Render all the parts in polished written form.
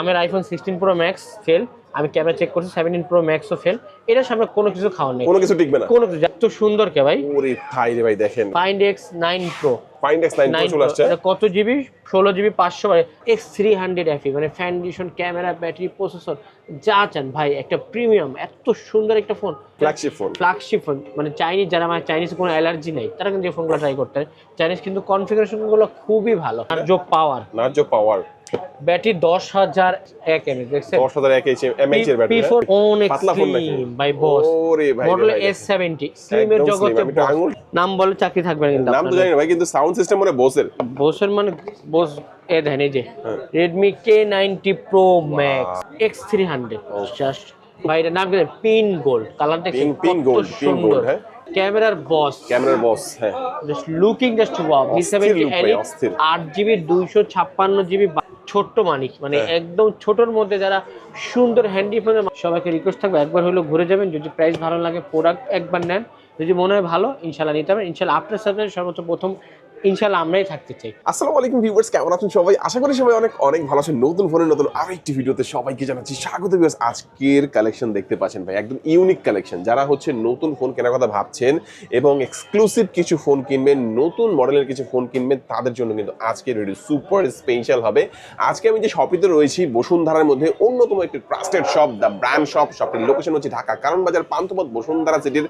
আমার iPhone 16 pro max fail, আমি camera check করছি 17 প্রো ম্যাক্সও ফেল। এটার সামনে কোনো কিছু খাওয়ার নেই, কোনো কিছু টিকবে না, কোনো কিছু। এত সুন্দর কে ভাই, ওরে ভাই রে ভাই দেখেন find x 9 pro, find x 9 pro চলে আসছে। এটা কত জিবি? 16 জিবি 500 মানে X300 FE, মানে ফাউন্ডেশন, ক্যামেরা, ব্যাটারি, প্রসেসর যা চান ভাই, একটা প্রিমিয়াম এত সুন্দর একটা ফোন, ফ্ল্যাগশিপ ফোন। মানে চাইনিজ যারা, আমার চাইনিজ কোনো অ্যালার্জি নেই, তারা কিন্তু এই ফোনগুলো ট্রাই করতে পারে। চাইনিজ কিন্তু কনফিগারেশনগুলো খুবই ভালো। নার্জো পাওয়ার ব্যাটারি 10,000 mAh, দেখছেন 10,000 mAh এর ব্যাটারি। P4 অনেক পাতলা ফোন নাকি ভাই বস, ওরে ভাই মডেল S70 স্লিমের জগতে নাম বলে চাকরি থাকবে না, কিন্তু নাম তো জানি না ভাই, কিন্তু সাউন্ড সিস্টেম মানে বোসের মানে বোস। এ দেখেন এই যে Redmi K90 Pro Max X300 just ভাই, এটার নাম কি? পিন গোল্ড কালার, দেখছেন পিন গোল্ড হ্যাঁ। ক্যামেরার বস হ্যাঁ, just looking just wow. V70 8GB 256GB, ছোট্ট মানিক, মানে একদম ছোটর মধ্যে যারা সুন্দর হ্যান্ডি ফোন, সবাইকে রিকোয়েস্ট থাকবে একবার হলো ঘুরে যাবেন। যদি প্রাইস ভালো লাগে, প্রোডাক্ট একবার নেন, যদি মনে হয় ভালো ইনশাআল্লাহ নিতে পারবেন। ইনশাআল্লাহ আপনার সাথে সর্বোচ্চ প্রথম ইনশাআল্লাহ আমরাই থাকতে চাই। আসসালামু আলাইকুম ভিউয়ার্স, কেমন আছেন সবাই? আশা করি সবাই অনেক অনেক ভালো আছেন। নতুন ফোনের নতুন আরেকটি ভিডিওতে সবাইকে জানাচ্ছি স্বাগত। ভিউয়ার্স, আজকের কালেকশন দেখতে পাচ্ছেন ভাই, একদম ইউনিক কালেকশন। যারা হচ্ছে নতুন ফোন কেনার কথা ভাবছেন এবং এক্সক্লুসিভ কিছু ফোন কিনবেন, নতুন মডেলের কিছু ফোন কিনবেন, তাদের জন্য কিন্তু আজকের ভিডিও সুপার স্পেশাল হবে। আজকে আমি যে শপিতে রয়েছি বসুন্ধরার মধ্যে অন্যতম একটি trusted shop, the brand shop. শপটির লোকেশন হচ্ছে ঢাকা কারণ বাজার, পান্থপথ, বসুন্ধরা সিটির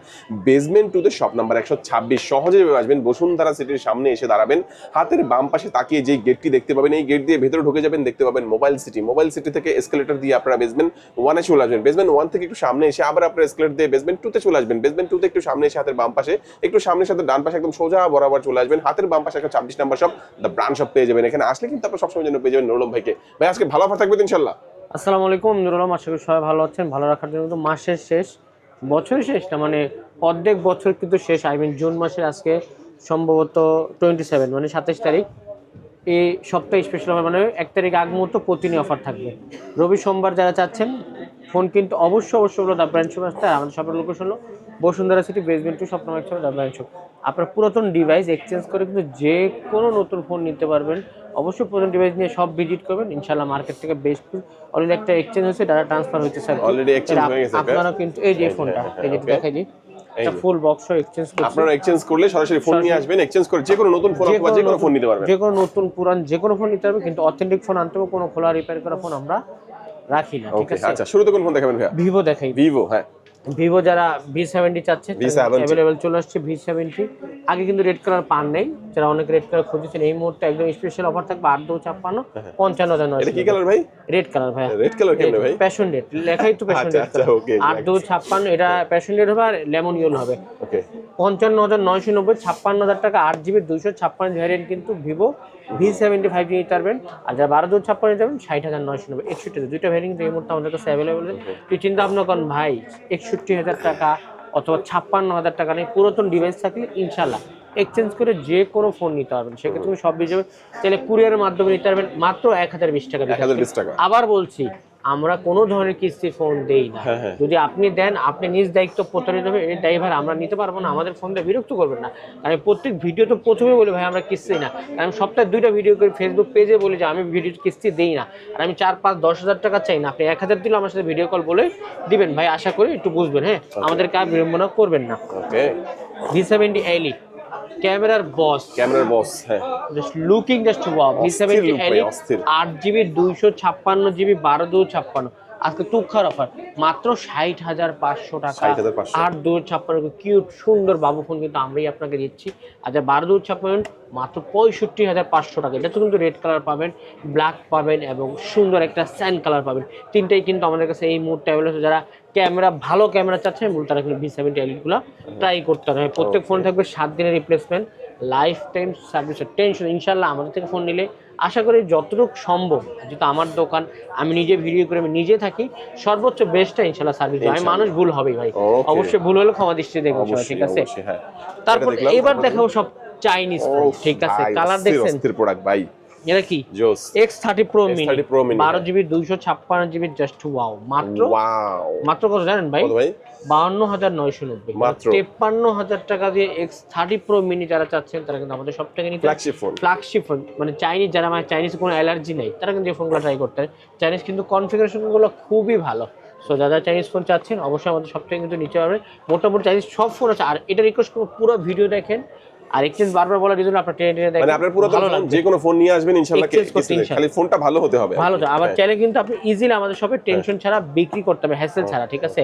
বেসমেন্ট 2 তে শপ নাম্বার 126। সহজে আসবেন, বসুন্ধরা সিটির সামনে এসে দাঁড়াবেন, হাতের বাম পাশে তাকিয়ে যে গেটটি দেখতে পাবেন, এই গেট দিয়ে ভেতরে ঢুকে যাবেন, দেখতে পাবেন মোবাইল সিটি থেকে এসকেলেটর দিয়ে আপনারা বেসমেন্ট 1 এ চলে আসবেন। বেসমেন্ট 1 থেকে একটু সামনে এসে আবার আপনারা এসকেলেটর দিয়ে বেসমেন্ট 2 তে চলে আসবেন। বেসমেন্ট 2 তে একটু সামনে এসে হাতের বাম পাশে, একটু সামনের সাথে ডান পাশে একদম সোজা বরাবর চলে আসবেন, হাতের বাম পাশে 126 number shop, the brand shop পেয়ে যাবেন। এখানে আসলে কিন্তু আপনারা সবসময় জন্য পেয়ে যাবেন নুরুল ভাইকে। ভাই আজকে ভালো অফার থাকবে ইনশাআল্লাহ। আসসালামু আলাইকুম, নুরুল, আশা করি সবাই ভালো আছেন। ভালো রাখার জন্য তো মাসের শেষ, বছরের শেষ না, মানে অর্ধেক বছর কিন্তু শেষ। জুন মাসের আজকে সম্ভবত 27, মানে 27 তারিখ। এই সপ্তাহে স্পেশাল অফার, মানে 1 তারিখ আগ মুহূর্ত প্রতিদিন অফার থাকবে। রবি সোমবার যারা চাচ্ছেন ফোন কিন্তু অবশ্যই হলো দ্য ব্র্যান্ড শপ আসতে। আমাদের শপের লোকেশন হলো Bashundhara city basement 2 shop number 1 the brand shop. আপনার পুরাতন ডিভাইস এক্সচেঞ্জ করে কিন্তু যে কোনো নতুন ফোন নিতে পারবেন। অবশ্যই পুরাতন ডিভাইস নিয়ে সব ভিজিট করবেন, ইনশাআল্লাহ মার্কেট থেকে বেস্ট। অলরেডি একটা এক্সচেঞ্জ হয়েছে, ডাটা ট্রান্সফার হয়েছে স্যার, অলরেডি এক্সচেঞ্জ হয়ে গেছে। আপনারা কিন্তু এই যে ফোনটা এই যে দেখাই দিই, এটা ফুল বক্স এক্সচেঞ্জ করতে, আপনারা এক্সচেঞ্জ করলে সরাসরি ফোন নিয়ে আসবেন, এক্সচেঞ্জ করে যে কোনো নতুন ফোন অথবা যে কোনো ফোন নিতে পারবেন। যে কোনো নতুন পুরান যে কোনো ফোন নিতে পারবেন, কিন্তু অথেন্টিক ফোন আনতে হবে, কোনো খোলা রিপেয়ার করা ফোন আমরা রাখি না, ঠিক আছে? আচ্ছা, শুরুতে কোন ফোন দেখাবেন ভাইয়া? ভিভো দেখাই। ভিভো, হ্যাঁ, ভিভো যারা V70 চাচ্ছে अवेलेबल চলে আসছে V70। আগে কিন্তু রেড কালার পান নেই, যারা অনেক রেড কালার খুঁজেছেন, এই মুহূর্তে একদম স্পেশাল অফার থাকবে 8,256 55,900। এটা কি কালার ভাই? রেড কালার ভাই। রেড কালার কেমনে ভাই? প্যাশন রেড লেখাই তো, প্যাশন রেড। আচ্ছা ওকে, 8,256 এটা প্যাশন রেড হবে, আর লেমন ইয়েলো হবে। ওকে, 55,990, 56,000 টাকা, 8GB 256 ভ্যারিয়েন্ট কিন্তু ভিভো V70 5G নিতে পারবেন। আর যারা 12,256 নিতে পারবেন 60,990, 61 দুইটা ভ্যারিয়েন্ট এই মুহূর্তে আমাদের কাছে অ্যাভেলেবল। তুই চিন্তা ভাবনা করেন ভাই, 61,000 টাকা অথবা 56,000 টাকা নেই, পুরাতন ডিভাইস থাকলে ইনশাল্লাহ এক্সচেঞ্জ করে যে কোনো ফোন নিতে পারবেন। সেক্ষেত্রে তুমি সব বিষয়ে চাইলে কুরিয়ারের মাধ্যমে নিতে পারবেন মাত্র 1020 টাকা। 1020 টাকা। আবার বলছি, আমরা কোনো ধরনের কিস্তি ফোন দেই না। যদি আপনি দেন, আপনি নিজ দায়িত্ব প্রতারিত হবে, এই ড্রাইভার আমরা নিতে পারবো না, আমাদের ফোন দিয়ে বিরক্ত করবেন না। আমি প্রত্যেক ভিডিও তো প্রথমে বলি ভাই আমরা কিস্তি না, কারণ সপ্তাহে 2টা ভিডিও করে ফেসবুক পেজে বলি যে আমি ভিডিও কিস্তি দেই না। আর আমি 4, 5, 10,000 টাকা চাই না, আপনি 1000 দিলে আমার সাথে ভিডিও কল বলে দিবেন ভাই, আশা করি একটু বুঝবেন। হ্যাঁ, আমাদেরকে আর বিড়ম্বনা করবেন না। ওকে, V70 Elite ক্যামেরার বস, হ্যাঁ, just looking just wow. V70 Elite 8GB 256GB 12,256 আজকে তুখার অফার মাত্র 60,500 টাকা। 8,256 কিউট সুন্দর বাবু ফোন কিন্তু আমরাই আপনাকে দিচ্ছি। আর যা 12,256 মাত্র 65,500 টাকা। এটা তো কিন্তু রেড কালার পাবেন, ব্ল্যাক পাবেন এবং সুন্দর একটা স্যান্ড কালার পাবেন। তিনটাই কিন্তু আমাদের কাছে এই মুহূর্তে অ্যাভেলেবল। যারা ক্যামেরা ভালো ক্যামেরা চাচ্ছেন তারা কিন্তু V70 Elite গুলো ট্রাই করতে হবে। প্রত্যেক ফোন থাকবে 7 দিনের রিপ্লেসমেন্ট, লাইফ টাইম সার্ভিসের টেনশন। ইনশাল্লাহ আমাদের থেকে ফোন নিলে আশা করি যতটুকু সম্ভব, যেহেতু আমার দোকান, আমি নিজে ভিডিও করে আমি নিজে থাকি, সর্বোচ্চ বেস্টটা ইনশাল্লাহ সার্ভিস। আমি মানুষ ভুল হবেই ভাই, অবশ্যই ভুল হলে ক্ষমা দৃষ্টি দেখবো, ঠিক আছে? হ্যাঁ, তারপর এবার দেখাবো সব চাইনিজ ফোন, ঠিক আছে? কালার দেখছেন, প্রোডাক্ট ভাই, এটা কি জোস X30 Pro Mini X30 Pro Mini 12GB 256GB just wow মাত্র মাত্র কত জানেন ভাই কত ভাই 52,990 মাত্র 53,000 টাকা দিয়ে X30 Pro Mini যারা চাচ্ছেন তারা কিন্তু আমাদের সব থেকে নিতে ফ্ল্যাগশিপ ফোন মানে চাইনিজ যারা মানে চাইনিজ কোনো অ্যালার্জি নেই তারা কিন্তু এই ফোনগুলো ট্রাই করতে পারে চাইনিজ কিন্তু কনফিগারেশনগুলো খুবই ভালো সো যারা চাইনিজ ফোন চাচ্ছেন অবশ্যই আমাদের সব থেকে কিন্তু নিতে পারবে মোটামুটি চাইনিজ সব ফোন আছে আর এটা রিকোয়েস্ট করবো পুরো ভিডিও দেখেন আর এক্সচেঞ্জ বারবার বলার রিজন আপনারা টেনে টেনে দেখেন মানে আপনার পুরো যে কোনো ফোন নিয়ে আসবেন ইনশাআল্লাহ খালি ফোনটা ভালো হতে হবে ভালো তো আবার চাইলে কিন্তু আপনি ইজিলি আমাদের শপে টেনশন ছাড়া বিক্রি করতে হবে হ্যাসেল ছাড়া ঠিক আছে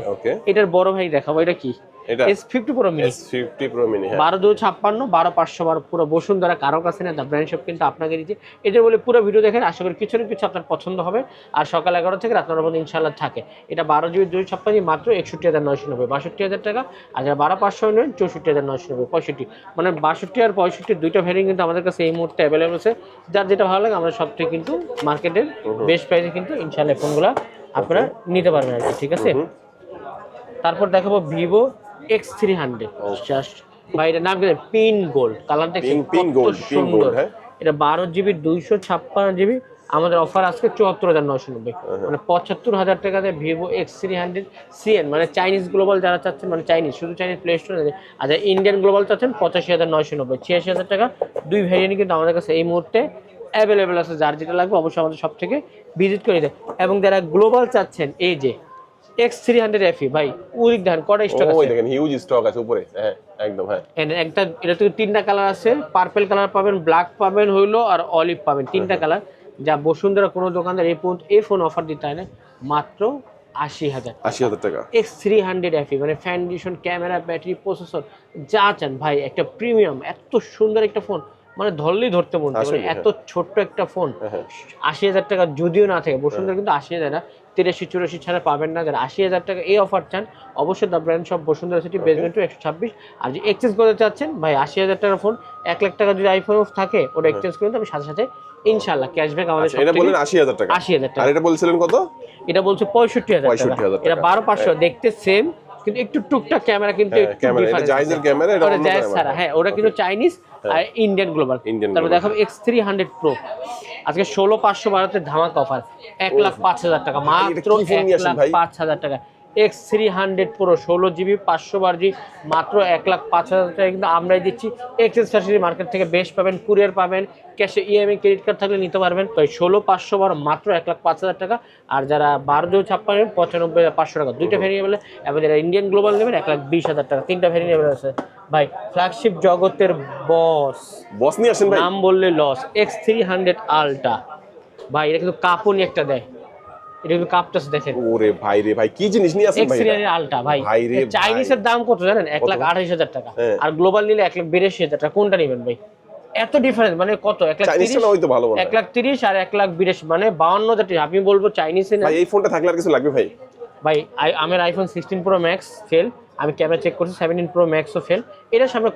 এটার বড় ভাই দেখাবো এটা কি এটা S50 Pro Mini S50 Pro Mini 12,256 12,512 পুরো বসুন্ধরা কারো কাছে না দা ব্র্যান্ড শপ কিন্তু আপনাকে দিচ্ছে এটা বলে পুরো ভিডিও দেখেন আশা করি কিছু না কিছু আপনার পছন্দ হবে আর সকাল 11 থেকে রাত 9 পর্যন্ত ইনশাআল্লাহ থাকে এটা 12GB 256 মাত্র 61,990 62,000 টাকা আর যারা 12,500 নেন 64,990 65 মানে 62 আর 65 দুইটা ভ্যারিয়েন্ট কিন্তু আমাদের কাছে এই মুহূর্তে अवेलेबल আছে যার যেটা ভালো লাগে আমরা সব থেকে কিন্তু মার্কেটের বেস্ট প্রাইসে কিন্তু ইনশাআল্লাহ ফোনগুলো আপনারা নিতে পারবেন আর ঠিক আছে তারপর দেখাবো Vivo X300 জাস্ট ভাই এটা নাম কি পিন গোল্ড কালার দেখেন পিন গোল্ড হ্যাঁ এটা 12GB 256GB আমাদের অফার আজকে 74,990 মানে 75,000 টাকা দিয়ে Vivo X300 CN মানে চাইনিজ গ্লোবাল যারা চাচ্ছেন মানে চাইনিজ শুধু চাইনিজ প্লে স্টোর আর যারা ইন্ডিয়ান গ্লোবাল চাচ্ছেন 85,990 86,000 টাকা দুই ভ্যারিয়েন্ট কিন্তু আমাদের কাছে এই মুহূর্তে অ্যাভেলেবেল আছে যার যেটা লাগবে অবশ্যই আমাদের সব থেকে ভিজিট করে নিতে এবং যারা গ্লোবাল চাচ্ছেন এই যে X300 FE ভাই উইক ধান কটা স্টক আছে ওই দেখেন হিউজ স্টক আছে উপরে হ্যাঁ একদম হ্যাঁ একটা এটা তো তিনটা কালার আছে পার্পল কালার পাবেন ব্ল্যাক পাবেন হইলো আর অলিভ পাবেন তিনটা কালার যা বসুন্ধরা কোনো দোকানদার এই পর্যন্ত এই ফোন অফার দিতে হয় না মাত্র 80,000 টাকা X300 FE মানে ফাউন্ডেশন ক্যামেরা ব্যাটারি প্রসেসর যা চান ভাই একটা প্রিমিয়াম এত সুন্দর একটা ফোন মানে ধরলেই ধরতে মন চায় এত ছোট্ট একটা ফোন 80,000 টাকা যদিও না থাকে বসুন্ধরা কিন্তু 80,000 না 83-84 ছাড়া পাবেন না যারা 80,000 টাকা এই অফার চান অবশ্যই the brand shop Bashundhara city basement 126 আর যে এক্সচেঞ্জ করতে চাচ্ছেন ভাই 80,000 টাকার ফোন 1 লাখ টাকা যদি আইফোন থাকে ওটা এক্সচেঞ্জ করুন তবে সাথে সাথে ইনশাআল্লাহ ক্যাশব্যাক আমাদের এটা বলেন 80,000 টাকা 80,000 টাকা আর এটা বলছিলেন কত এটা বলছে 65,000 টাকা এটা 12,500 দেখতে সেম কিন্তু একটু টুকটাক ক্যামেরা কিন্তু একটু ডিফারেন্স জাইজের ক্যামেরা এটা অন্য জাইজ ছাড়া হ্যাঁ ওটা কিন্তু চাইনিজ আর ইন্ডিয়ান গ্লোবাল তারপর দেখাবো X300 Pro আজকে 16,512 তে ধামাকা অফার 1,05,000 টাকা মাত্র 1,05,000 টাকা X300 Pro 16GB 512GB মাত্র 1,05,000 টাকা কিন্তু আমরাই দিচ্ছি এক্সচেঞ্জ ফ্যাসিলিটি মার্কেট থেকে বেস্ট পাবেন কুরিয়ার পাবেন ক্যাশে ইএমআই ক্রেডিট কার্ড থাকলে নিতে পারবেন তো 16,512 মাত্র 1,05,000 টাকা আর যারা 12,256 95,500 টাকা দুইটা ভেরিয়েবল এবং যারা ইন্ডিয়ান গ্লোবাল নেবেন 1,20,000 টাকা তিনটা ভেরিয়েবল আছে ভাই ফ্ল্যাগশিপ জগতের বস নিয়ে আসেন ভাই নাম বললে লস X300 Ultra ভাই এটা কিন্তু কাপড়ই একটা দেয় এটা কিন্তু কাপটাস দেখেন ওরে ভাই রে ভাই কি জিনিস নিয়ে আসেন ভাই X300 Ultra ভাই চাইনিজের দাম কত জানেন 1,28,000 টাকা আর গ্লোবাল নিলে 1,82,000 টাকা কোনটা নেবেন ভাই এত ডিফারেন্স মানে কত 1,30,000 আর 1,82,000 মানে 52,000 টাকা আমি বলবো চাইনিজে না ভাই এই ফোনটা থাকলে আর কিছু লাগবে ভাই ভাই আমার আইফোন 16 Pro Max ফেল আমি ক্যামেরা চেক করছি 17 Pro Max ও ফেল এটার সামনে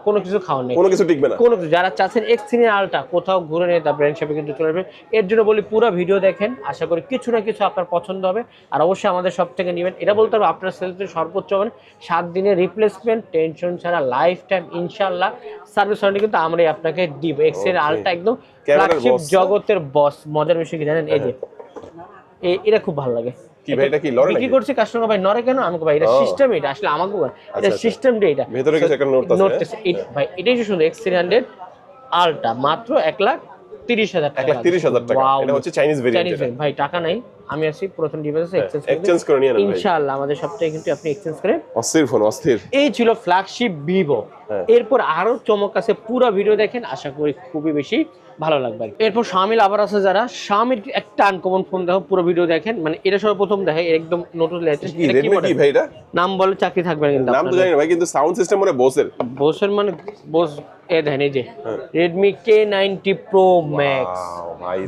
কোনো কিছু খাওয়ার নেই কোনো কিছু টিকবে না কোনো কিছু যারা চাচ্ছেন X300 Ultra কোথাও ঘুরে নিয়ে দা ব্র্যান্ড শপে কিন্তু চলে আসবে এর জন্য বলি পুরো ভিডিও দেখেন আশা করি কিছু না কিছু আপনার পছন্দ হবে আর অবশ্যই আমাদের সব থেকে নেবেন এটা বলতে হবে আপনার সেলতে সর্বোচ্চ মানে 7 দিনের রিপ্লেসমেন্ট টেনশন ছাড়া লাইফ টাইম ইনশাআল্লাহ সার্ভিস ওয়ারেন্টি কিন্তু আমরাই আপনাকে দিব X300 Ultra একদম ফ্ল্যাগশিপ জগতের বস মজার বিষয় কি জানেন এই যে এটা খুব ভালো লাগে কি ভাই এটা কি লরে নাকি কি করছে কাস্টমার ভাই নরে কেন আমাকে ভাই এটা সিস্টেম এটা আসলে আমাকে এটা সিস্টেম ডে এটা ভিতরে কিছু একটা নোট আছে ভাই এটাই শুধু X300 Ultra মাত্র 1,30,000 টাকা 1,30,000 টাকা এটা হচ্ছে চাইনিজ ভেরিয়েন্ট ভাই টাকা নাই আমি আসি পুরাতন ডিভাইস এক্সচেঞ্জ করে নিয়ে নেন ভাই ইনশাআল্লাহ আমাদের সবটাই কিন্তু আপনি এক্সচেঞ্জ করে অস্থির ফোন অস্থির এই ছিল ফ্ল্যাগশিপ Vivo এরপর আরো চমক আছে পুরো ভিডিও দেখেন আশা করি খুবই বেশি ভালো লাগবে এরপর Xiaomi আবার আছে যারা Xiaomi একটা আনকমন ফোন দেখো পুরো ভিডিও দেখেন মানে এটা সর্বপ্রথম দেখে একদম নতুন লেটেস্ট এটা কি ভাই এটা নাম বলে চাকরি থাকবে না কিন্তু নাম তো জানি না ভাই কিন্তু সাউন্ড সিস্টেম মানে বোসের মানে বোস এ দেখেন এই যে Redmi K90 Pro Max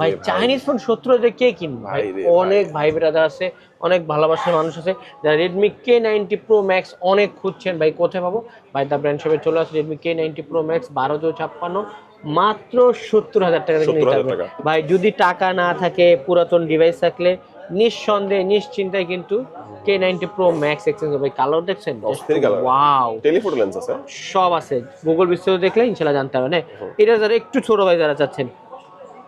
ভাই চাইনিজ ফোন 70,000 কে কিনবে ভাই অনেক ভাই ব্রাদার আছে অনেক ভালোবাসার মানুষ আছে যারা Redmi K90 Pro Max অনেক খুঁজছেন ভাই কোথায় পাবো ভাই দা ব্র্যান্ড শপে চলে আসে Redmi K90 Pro Max 12,256 মাত্র 70,000 টাকা দিয়ে নিতে পারবেন ভাই যদি টাকা না থাকে পুরাতন ডিভাইস থাকলে নিঃসন্দেহে নিশ্চিন্তায় কিন্তু K90 Pro Max এক্সচেঞ্জ হবে কালার দেখছেন ওয়াও টেলিফোটো লেন্স আছে সব আছে গুগল বিস্তারিত দেখলে ইনশাআল্লাহ জানতে পারবেন এটা যারা একটু ছোট ভাই যারা চাচ্ছেন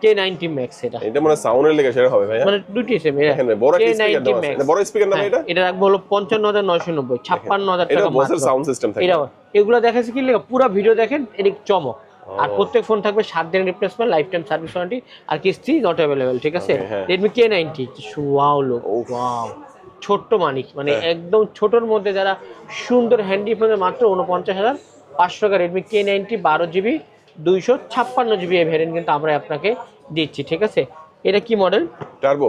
K90 Max এটা মানে সাউন্ডের লেগে সেটা হবে ভাই, মানে দুটি সেম দেখেন ভাই, বড় একটা স্পিকার দাও আছে, বড় স্পিকার না এটা রাখবো হলো 55,990, 56,000 টাকা এটা বসের সাউন্ড সিস্টেম থাকে। এগুলো দেখাচ্ছি কি লেগে পুরো ভিডিও দেখেন, এটা চমক। আর প্রত্যেক ফোন থাকবে 7 দিনের replacement, lifetime service warranty, আর কিস্তি নট अवेलेबल, ঠিক আছে। Redmi K90, wow look, wow, ছোট্ট মানিক, মানে একদম ছোটর মধ্যে যারা সুন্দর হ্যান্ডি ফোনে মাত্র 49,500 টাকা Redmi K90 12GB 256GB এই ভ্যারিয়েন্ট কিন্তু আমরা আপনাকে দিচ্ছি, ঠিক আছে। এটা কি মডেল? টার্বো।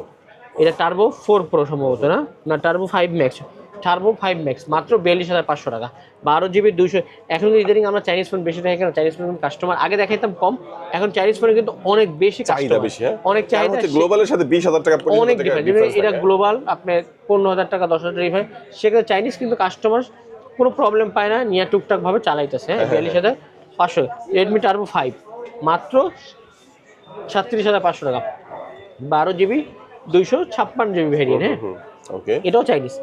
এটা টার্বো 4 প্রো সম্ভবত, না টার্বো 5 ম্যাক্স, টার্বো 5 ম্যাক্স মাত্র 42,500 টাকা 12GB 200। এখন ইদানিং আমরা চাইনিজ ফোন বেশি দেখি, কেন চাইনিজ ফোন কাস্টমার আগে দেখাইতাম কম, এখন চাইনিজ ফোনে কিন্তু অনেক বেশি চাহিদা বেশি, অনেক চাহিদা। গ্লোবালের সাথে 20,000 টাকা পর্যন্ত অনেক ডিফারেন্স, এটা গ্লোবাল আপনার 15,000 টাকা 10,000 টাকা ডিফারেন্স, সেখানে চাইনিজ কিন্তু কাস্টমার কোনো প্রবলেম পায় না, নিয়ে টুকটাক ভাবে চালাইতেছে। 42,500 রেডমি টার্বো 5 মাত্র 37,500 টাকা 12GB 256GB ভেরিয়েন্ট। ওকে, এটাও চাইনিজ।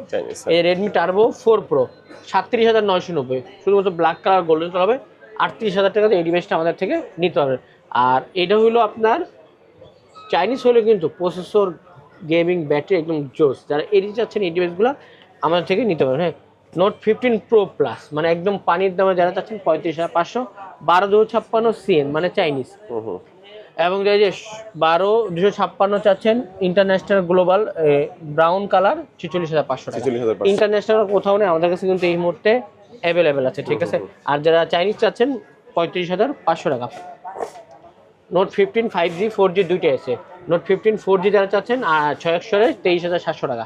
এই রেডমি টার্বো 4 প্রো 37,990, শুধুমাত্র ব্ল্যাক কালার গোল্ডেন কালার হবে, 38,000 টাকা এই ডিভাইসটা আমাদের থেকে নিতে হবে। আর এটা হলো আপনার চাইনিজ হলে কিন্তু প্রসেসর, গেমিং, ব্যাটারি একদম জোস, যারা এডিট চাচ্ছেন এই ডিভাইসগুলো আমাদের থেকে নিতে পারেন। হ্যাঁ, নোট 15 প্রো প্লাস মানে একদম পানির দামে যারা চাচ্ছেন 35,500, 12,256 CN মানে চাইনিজ, এবং যে 12,256 চাচ্ছেন ইন্টারন্যাশনাল গ্লোবাল ব্রাউন কালার 46,500 টাকা। ইন্টারন্যাশনাল কোথাও নেই, আমাদের কাছে কিন্তু এই মুহূর্তে অ্যাভেলেবেল আছে, ঠিক আছে। আর যারা চাইনিজ চাচ্ছেন 35,500 টাকা। নোট 15 5G 4G দুইটাই আছে। নোট 15 4G যারা চাচ্ছেন 6 23,700 টাকা,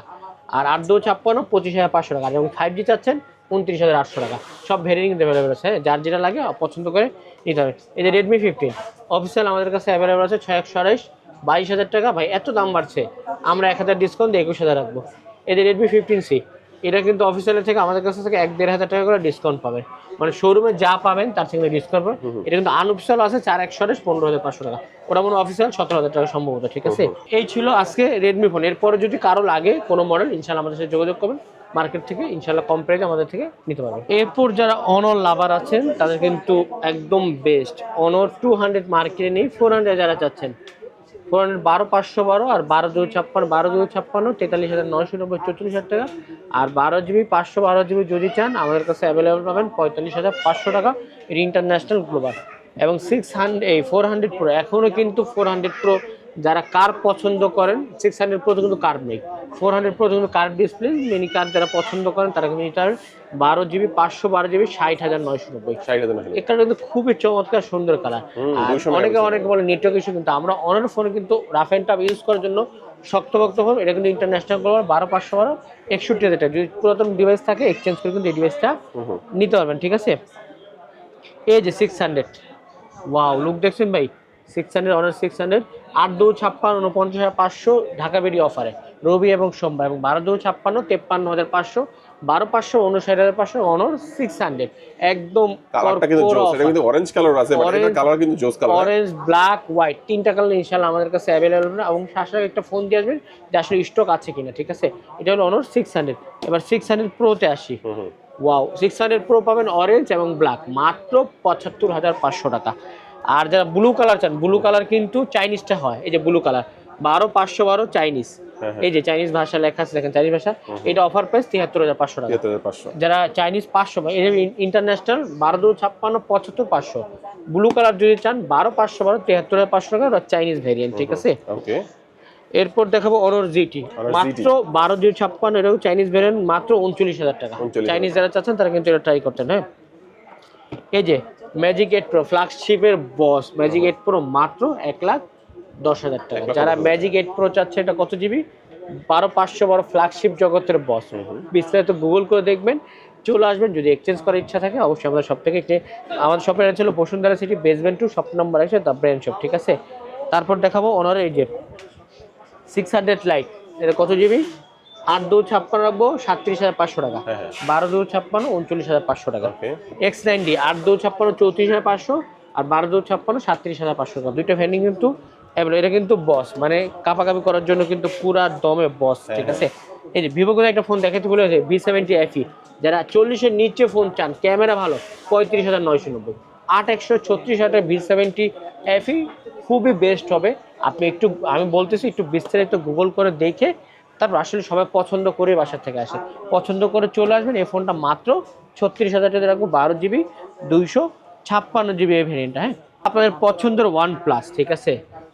আর 8,256 25,500 টাকা, এবং 5G চাচ্ছেন 29,800 টাকা। সব ভেরিয়েন্ট কিন্তু অ্যাভেলেবেল আছে, যার যেটা লাগে পছন্দ করে নিতে হবে। এই যে রেডমি 15 অফিসিয়াল আমাদের কাছে অ্যাভেলেবেল আছে 628 22,000 টাকা। ভাই এত দাম বাড়ছে, আমরা 1,000 ডিসকাউন্ট দিয়ে 21,000 রাখবো। এই যে রেডমি 15C, এটা কিন্তু অফিসিয়ালের থেকে আমাদের কাছে থেকে 1,500 টাকা করে ডিসকাউন্ট পাবেন, মানে শোরুমে যা পাবেন তার থেকে ডিসকাউন্ট পাবেন। এটা কিন্তু আনঅফিসিয়াল আছে 4128 15,500 টাকা, ওটা মনে অফিসিয়াল 17,000 টাকা সম্ভবত, ঠিক আছে। এই ছিল আজকে রেডমি ফোন। এরপরে যদি কারো লাগে কোনো মডেল, ইনশাল্লাহ আমাদের সাথে যোগাযোগ করবেন, মার্কেট থেকে ইনশাল্লাহ কম প্রাইসে আমাদের থেকে নিতে পারবেন। এরপর যারা অনর লাভার আছেন তাদের কিন্তু একদম বেস্ট অনর 200 মার্কেটে নেই, 400 যারা চাচ্ছেন 400 12,512 আর 12,256 12,256 43,990 44,000 টাকা। আর 12GB 512GB যদি চান আমাদের কাছে অ্যাভেলেবেল পাবেন 45,500 টাকা ইন্টারন্যাশনাল গ্লোবাল। এবং 400 প্রো এখনও কিন্তু 400 প্রো যারা কার পছন্দ করেন, 600 প্রো কিন্তু কার্ভ নেই, 400 প্রো কিন্তু কার্ভ ডিসপ্লে মিনি কার যারা পছন্দ করেন তারা কিন্তু নিতে পারেন 12GB 512GB 60,990। এটা কিন্তু খুবই চমৎকার সুন্দর কালার। অনেকে বলে নেটওয়ার্ক ইস্যু, কিন্তু আমরা অনেক ফোনে কিন্তু রাফ অ্যান্ড টাফ ইউজ করার জন্য শক্তভক্ত ফোন। এটা কিন্তু ইন্টারন্যাশনাল গ্লোবাল 12,512 61,000 টাকা। যদি পুরাতন ডিভাইস থাকে এক্সচেঞ্জ করে কিন্তু এই ডিভাইসটা নিতে পারবেন, ঠিক আছে। এই যে 600, ওয়াও লুক দেখছেন ভাই, 600 অনার 600 8,256 49,500 ঢাকা বেরি অফারে রবি এবং সোমবার, এবং 12,256 53,500 12,500 59,500 অনর 600 একদম। কালারটা কিন্তু জোস, এটা কিন্তু অরেঞ্জ কালার আছে, বাট এটা কালার কিন্তু জোস কালার, অরেঞ্জ ব্ল্যাক হোয়াইট তিনটা কালার ইনশাআল্লাহ আমাদের কাছে अवेलेबल হবে। এবং শাসা একটা ফোন দিয়ে আসবেন যে আসলে স্টক আছে কিনা, ঠিক আছে। এটা হলো অনর 600। এবার 600 প্রোতে আসি। ওয়াও 600 প্রো পাবেন অরেঞ্জ এবং ব্ল্যাক মাত্র 75,500 টাকা। আর যারা ব্লু কালার চান, ব্লু কালার কিন্তু চাইনিজটা হয়, এই যে ব্লু কালার 12,512 চাইনিজ, এই যে চাইনিজ ভাষা লেখা আছে দেখেন, চাইনিজ ভাষা। এটা অফার প্রাইস 73,500 টাকা। যারা চাইনিজ 500, এই যে ইন্টারন্যাশনাল 12,256 75,500 ব্লু কালার যদি চান 12,512 73,500 টাকা চাইনিজ ভেরিয়েন্ট, ঠিক আছে। ওকে, এরপর দেখাবো অনর জিটি মাত্র 12,256, এটাও চাইনিজ ভেরিয়েন্ট মাত্র 39,000 টাকা। চাইনিজ যারা চাচ্ছেন তারা কিন্তু এটা ট্রাই করতেন। হ্যাঁ, এই যে ম্যাজিক 8 প্রো ফ্ল্যাগশিপের বস ম্যাজিক 8 প্রো মাত্র 1,10,000 টাকা। যারা ম্যাজিক 8 প্রো চাচ্ছে, এটা কত জিবি 12,512 ফ্ল্যাগশিপ জগতের বস। বিস্তারিত গুগল করে দেখবেন, চলে আসবেন। যদি এক্সচেঞ্জ করার ইচ্ছা থাকে অবশ্যই আমাদের শপ থেকে আমাদের শপের ছিল Bashundhara city basement 2 shop number 1 the brand shop, ঠিক আছে। তারপর দেখাবো অনার এই যে 600 লাইট, এটা কত জিবি 8,256 রাখবো 37,500 টাকা, 12,256 39,500 টাকা। X90 8,256 34,500 আর 12,256 37,500 টাকা। দুইটা ভ্যান্ডিং কিন্তু এটা কিন্তু বস, মানে কাপাকাপি করার জন্য কিন্তু পুরা দমে বস, ঠিক আছে। এই যে ভিভো করে একটা ফোন দেখাতে বলেছে V70 FE, যারা 40-এর নিচে ফোন চান, ক্যামেরা ভালো 35,990, 8136 V70 খুবই বেস্ট হবে। আপনি একটু, আমি বলতেছি একটু বিস্তারিত গুগল করে দেখে তারপর আসলে সবাই পছন্দ করে বাসা থেকে আসে, পছন্দ করে চলে আসবেন। এই ফোনটা মাত্র 36,000 টাকা রাখবো, 12GB 256GB এই ভেরিয়েন্টটা। হ্যাঁ, আপনাদের পছন্দের OnePlus, ঠিক আছে,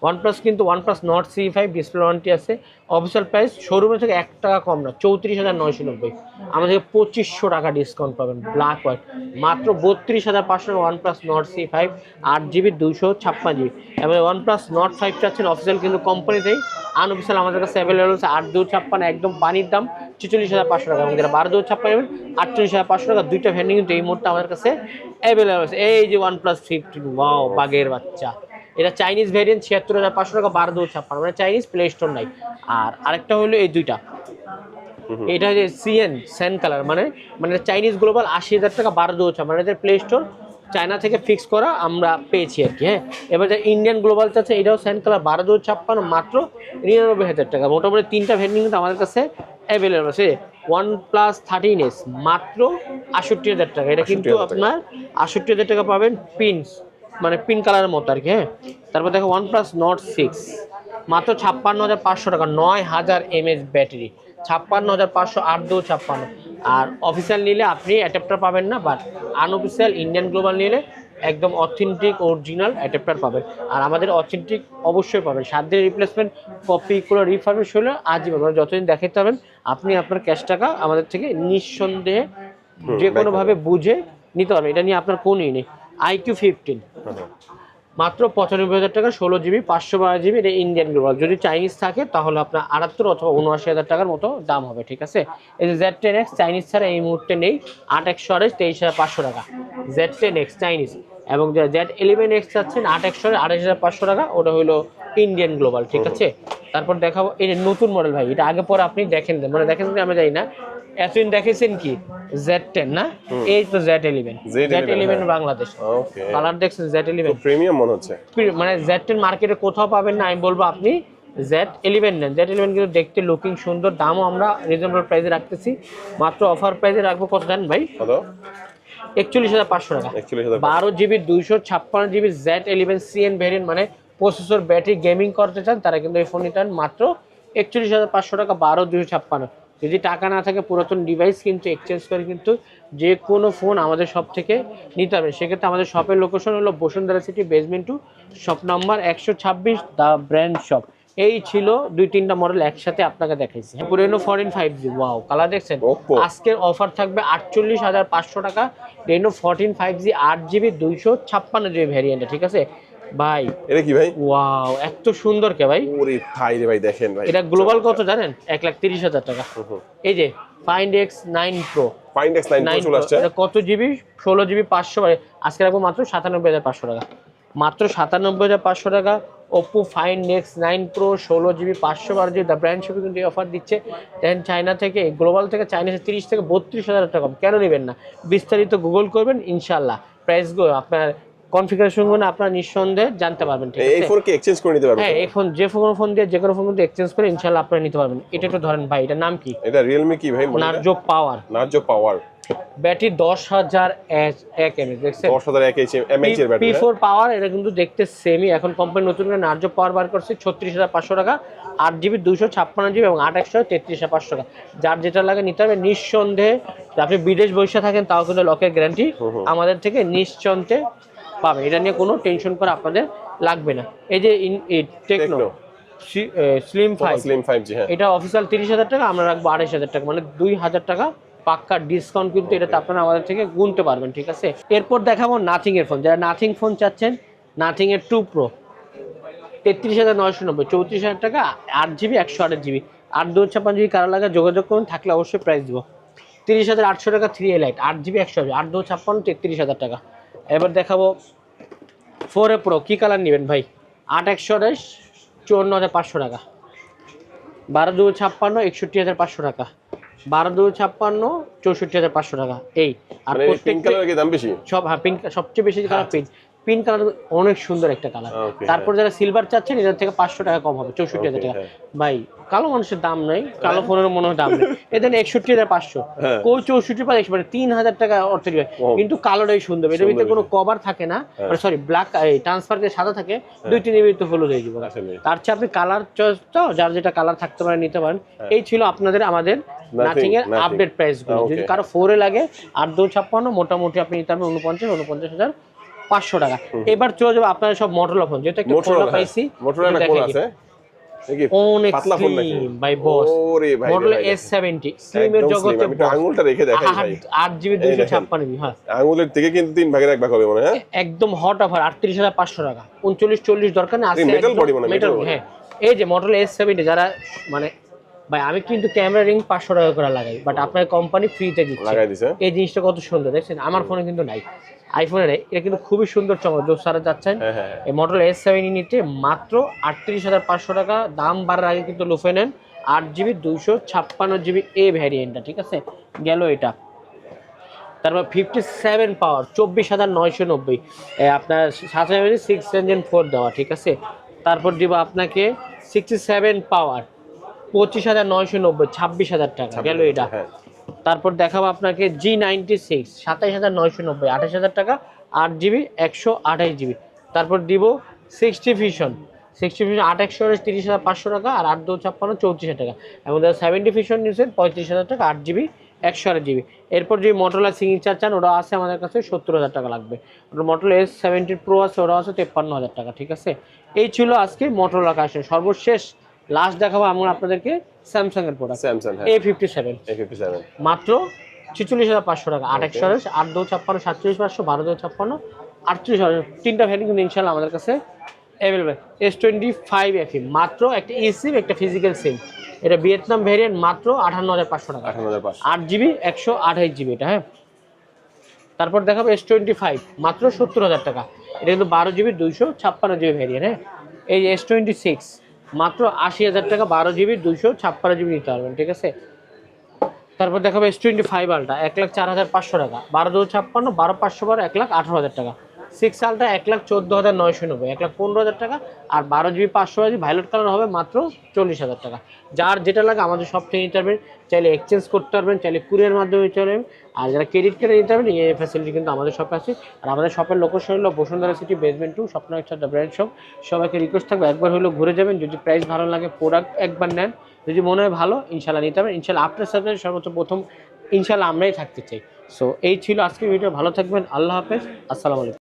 OnePlus কিন্তু OnePlus Nord CE5 display warranty আছে। অফিসিয়াল প্রাইস শোরুমে থেকে 1 টাকা কম না, 34,990। আমাদের 2500 টাকা ডিসকাউন্ট পাবেন ব্ল্যাক হোয়াইট, মাত্র 32,500 OnePlus Nord CE5 8GB 256GB। এবং OnePlus Nord 5 চাচ্ছেন অফিসিয়াল কিন্তু কোম্পানিতেই, আনঅফিসিয়াল আমাদের কাছে অ্যাভেলেবল আছে 8,256, একদম পানির দাম 46,500 টাকা। এবং যারা 12,256 নেবেন 48,500 টাকা। দুইটা ভ্যারিয়েন্ট কিন্তু এই মুহূর্তে আমাদের কাছে অ্যাভেলেবল আছে। এই যে OnePlus 15, ওয়াও বাগের বাচ্চা, এটা চাইনিজ ভ্যারিয়েন্ট 76,500 টাকা, 12,256, মানে চাইনিজ প্লে স্টোর নাই। আর আরেকটা হলো এই দুইটা, এটা যে সেন কালার, মানে মানে চাইনিজ গ্লোবাল 80,000 টাকা, 12,256, মানে এদের প্লে স্টোর চায়না থেকে ফিক্স করা আমরা পেয়েছি আর কি। হ্যাঁ, এবার যে ইন্ডিয়ান গ্লোবাল চাচ্ছে এটাও সেন কালার, 12,256, মাত্র 99,000 টাকা। মোটামুটি তিনটা ভ্যারিয়েন্ট কিন্তু আমাদের কাছে অ্যাভেলেবল আছে। OnePlus 13s মাত্র 68,000 টাকা, এটা কিন্তু আপনার 68,000 টাকা পাবেন পিনস, মানে পিন কালারের মতো আর কি। হ্যাঁ, তারপর দেখো OnePlus Nord 6 মাত্র 56,500 টাকা, 9,000 mAh ব্যাটারি, 56,500, 8,256। আর অফিসিয়াল নিলে আপনি অ্যাডাপ্টার পাবেন না, বাট আনঅফিসিয়াল ইন্ডিয়ান গ্লোবাল নিলে একদম অথেন্টিক অরিজিনাল অ্যাডাপ্টার পাবেন। আর আমাদের অথেন্টিক অবশ্যই পাবেন। 7 দিনের রিপ্লেসমেন্ট, কপি করে রিফার্বিশ হলে আজীবন, মানে যতদিন দেখাতে পারবেন আপনি আপনার ক্যাশ টাকা আমাদের থেকে নিঃসন্দেহে যে কোনোভাবে বুঝে নিতে পারবেন। এটা নিয়ে আপনার কোনই নেই। IQ 15 মাত্র 95,000 টাকা, 16GB 512GB, এটা ইন্ডিয়ান গ্লোবাল। যদি চাইনিজ থাকে তাহলে আপনার 78 অথবা 79,000 টাকার মতো দাম হবে, ঠিক আছে। এই যে Z10X চাইনিজ ছাড়া এই মুহূর্তে নেই, 8/128 23,500 টাকা Z10X চাইনিজ। এবং যে Z11X চাচ্ছেন 8/128 28,500 টাকা, ওটা হলো ইন্ডিয়ান গ্লোবাল, ঠিক আছে। তারপর দেখাবো এই যে নতুন মডেল ভাই, এটা আগে পরে আপনি দেখেন, মানে দেখেন আমরা যাই না, এতদিন দেখেছেন কি Z10 না, এই তো Z11 বাংলাদেশ। ওকে, কালার দেখছেন Z11 প্রিমিয়াম মনে হচ্ছে, মানে Z10 মার্কেটে কোথাও পাবেন না। আমি বলবো আপনি Z11 নেন, Z11 কিন্তু দেখতে লুকিং সুন্দর, দামও আমরা রিজনেবল প্রাইসে রাখতেছি। মাত্র অফার প্রাইসে রাখবো কত জানেন ভাই? কত? 41,500 টাকা, 12GB 256GB Z11 CN variant, মানে প্রসেসর, ব্যাটারি, গেমিং করতে চান তারা কিন্তু এই ফোন নিতে মাত্র 41,500 টাকা, 12,256। যদি টাকা না থাকে পুরাতন ডিভাইস কিন্তু এক্সচেঞ্জ করে কিন্তু যে কোনো ফোন আমাদের শপ থেকে নিতে হবে। সেক্ষেত্রে আমাদের শপের লোকেশন হলো Bashundhara city basement 2, shop number 126, the brand shop. এই ছিল 2-3টা মডেল একসাথে আপনাকে দেখাইছি। Reno 14 5G, ওয়াও কালার দেখছেন। আজকের অফার থাকবে 48,500 টাকা, Reno 14 5G 8GB 256GB variant, ঠিক আছে ভাই। এটা কি ভাই? ওয়াও এত সুন্দর কে ভাই, ওরে ভাই রে ভাই, দেখেন ভাই এটা গ্লোবাল কত জানেন? 1,30,000 টাকা। এই যে Find X9 Pro, Find X9 Pro চলে আসছে, এটা কত জিবি? 16GB 500, আজকে রাখবো মাত্র 97,500 টাকা, মাত্র 97,500 টাকা। Oppo Find X9 Pro 16GB 512GB, the brand শপে কিন্তু এই অফার দিচ্ছে। দেন চায়না থেকে, গ্লোবাল থেকে চাইনিজে 30 থেকে 32,000 টাকা কম, কেন নেবেন না? বিস্তারিত গুগল করবেন, ইনশাআল্লাহ প্রাইসগুলো আপনার কনফিগারেশনগুলো আপনারা নিঃসন্দেহে জানতে পারবেন, ঠিক আছে। এই ফোন কি এক্সচেঞ্জ করে নিতে পারবেন? হ্যাঁ, এই ফোন যে ফোন দিয়ে যে কোনো ফোন কিন্তু এক্সচেঞ্জ করে ইনশাআল্লাহ আপনারা নিতে পারবেন। এটা একটু ধরেন ভাই, এটার নাম কি? এটা Realme কি ভাই? নার্জো পাওয়ার, ব্যাটারি 10,000 mAh, দেখছেন 10,000 mAh এর ব্যাটারি, P4 পাওয়ার। এটা কিন্তু দেখতে সেমই, এখন কোম্পানি নতুন করে নার্জো পাওয়ার বার করছে, 36,500 টাকা, 8GB 256GB এবং 8/128 33,500 টাকা। যার যেটা লাগে নিতে হবে নিঃসন্দেহে। আপনি বিদেশ বসে থাকেন তাও কিন্তু লকের গ্যারান্টি আমাদের থেকে নিশ্চিন্তে পাবেন, এটা নিয়ে কোনো টেনশন করা আপনাদের লাগবে না। এই যে টেকনো স্লিম 5G, এটা অফিসিয়াল 30,000 টাকা, আমরা রাখবো 28,000 টাকা, মানে 2,000 টাকা পাক্কা ডিসকাউন্ট কিন্তু এটাতে আপনারা আমাদের থেকে গুনতে পারবেন, ঠিক আছে। এরপর দেখাবো নাথিং এর ফোন, যারা নাথিং ফোন চাচ্ছেন, নাথিং এর 2 Pro 33,990, 34,000 টাকা, 8GB 128GB, 8/256GB। কারো লাগে যোগাযোগ করুন, থাকলে অবশ্যই প্রাইস দিব। 30,800 টাকা 3A Lite, 8GB 128GB, 8/256, 33,000 টাকা। এবার দেখাবো 4A Pro, কি কালার নেবেন ভাই? 8/128 54,500 টাকা, 12/256 61,500 টাকা, 12/256 64,500 টাকা। এই আর পিঙ্ক কালার কি দাম বেশি? সব, হ্যাঁ পিঙ্ক সবচেয়ে বেশি কালার পিঙ্ক। পিঙ্ক কালার অনেক সুন্দর একটা কালার। তারপর যারা সিলভার চাচ্ছেন এটার থেকে 500 টাকা কম হবে, 64,000 টাকা। ভাই কালো মানুষের দাম নাই, কালো ফোনের মনে হয় দাম নেই, এদের 61,500, কই 64 পাঁচ 3,000 টাকা অর্থ দিবে, কিন্তু কালোটাই সুন্দর, এটার ভিতরে কোনো কভার থাকে না, সরি ব্ল্যাক ট্রান্সফার করে সাদা থাকে, 2-3 এর ভিতরে হলুদ হয়ে যাবে। তার চেয়ে আপনি কালার চয়েস তো যার যেটা কালার থাকতে পারে নিতে পারেন। এই ছিল আপনাদের আমাদের নাথিং এর আপডেট প্রাইস গুলো। যদি কারো 4 এ লাগে 8-2-56 মোটামুটি আপনি নিতে পারবেন 49,500 টাকা। এবার চলে যাবে আপনাদের সব মোটরোলা ফোন, যেটা একটু ফোন পাইছি মোটরোলা কোন আছে অনেক স্লিম ভাই বস, মোটরোলা S70 স্লিমের জগতে আমি আঙ্গুলটা রেখে দেখাই ভাই, 8GB 256GB। হ্যাঁ আঙ্গুলের থেকে কিন্তু 3 ভাগের 1 ভাগ হবে মনে হয়। একদম হট অফার 38,500 টাকা, 39-40 দরকার না আছে মেটাল বডি মানে মেটাল। হ্যাঁ এই যে মোটরোলা S70 যারা মানে ভাই আমি কিন্তু ক্যামেরা রিং 500 টাকা করে লাগাই, বাট আপনার কোম্পানি ফ্রিতে দিচ্ছে। এই জিনিসটা কত সুন্দর দেখছেন, আমার ফোনে কিন্তু নাই, আইফোনের এটা কিন্তু খুবই সুন্দর চমক। যে সারা যাচ্ছেন এই মডেল S70 নিতে মাত্র 38,500 টাকা। দাম বাড়ার আগে কিন্তু লুফে নেন 8GB 256GB এ ভ্যারিয়েন্টটা, ঠিক আছে গেল এটা। তারপর 57 পাওয়ার 24,990, আপনার 6 ইঞ্জিন 4 দেওয়া, ঠিক আছে। তারপর দিব আপনাকে 67 পাওয়ার 25,990, 26,000 টাকা গেল এটা। তারপর দেখাবো আপনাকে G96 27,990, 28,000 টাকা, 8GB 128GB। তারপর দিব 60 ভিশন 8 স্টোরেজ 30,500 টাকা, আর 8-2-56 34,000 টাকা। এবং 70 ভিশন নিচ্ছেন 35,000 টাকা, 8GB 128GB। এরপর যে মোটরোলা সিগনেচার চান ওটা আছে আমাদের কাছে 70,000 টাকা লাগবে। ওটা মোটরোলা S70 Pro আছে, ওটা আছে 53,000 টাকা, ঠিক আছে। এই ছিল আজকে মোটরোলা কালেকশন। সর্বশেষ লাস্ট দেখাবো আমরা আপনাদেরকে স্যামসাং এর প্রোডাক্ট স্যামসাং A57 মাত্র 46,500 টাকা, 8 স্টোরেজ 8-2-56 47,500, 12-2-56 38,000। তিনটা ভ্যারিয়েন্ট কিন্তু ইনশাআল্লাহ আমাদের কাছে अवेलेबल। S25 FE মাত্র একটা eSIM একটা ফিজিক্যাল সিম, এটা ভিয়েতনাম ভ্যারিয়েন্ট মাত্র 58,500 টাকা, 8GB 128GB এটা। হ্যাঁ তারপর দেখাবো S25 মাত্র 70,000 টাকা, এটা কিন্তু 12GB 256GB ভ্যারিয়েন্ট। হ্যাঁ এই S26 মাত্র 80,000 টাকা, 12GB 256GB নিতে পারবেন, ঠিক আছে। তারপর দেখাবো S25 আলট্রা 1,04,500 টাকা, 12-2-56 12-500 1,18,000 টাকা। 6 আলট্রা 1,14,990, 1,15,000 টাকা, আর 12GB 500GB ভায়োলেট কালার হবে মাত্র 40,000 টাকা। যার যেটা লাগে আমাদের সব থেকে নিতে পারবেন, চাইলে এক্সচেঞ্জ করতে পারবেন, চাইলে কুরিয়ার মাধ্যমে নিতে পারবেন, আর যারা ক্রেডিট কার্ডে নিতে পারবেন এই ফ্যাসিলিটি কিন্তু আমাদের শপে আছে। আর আমাদের শপের লোকেশন হলো বসুন্ধরা সিটি বেসমেন্ট 2 স্বপ্ন একটা ব্র্যান্ড শপ। সবাইকে রিকোয়েস্ট থাকবে একবার হলো ঘুরে যাবেন, যদি প্রাইস ভালো লাগে প্রোডাক্ট একবার নেন, যদি মনে হয় ভালো ইনশাল্লাহ নিতে পারবেন। ইনশাল্লাহ আপনার সাথে সর্বোচ্চ প্রথম ইনশাল্লাহ আমরাই থাকতে চাই। সো এই ছিল আজকের ভিডিও, ভালো থাকবেন, আল্লাহ হাফেজ, আসসালামু আলাইকুম।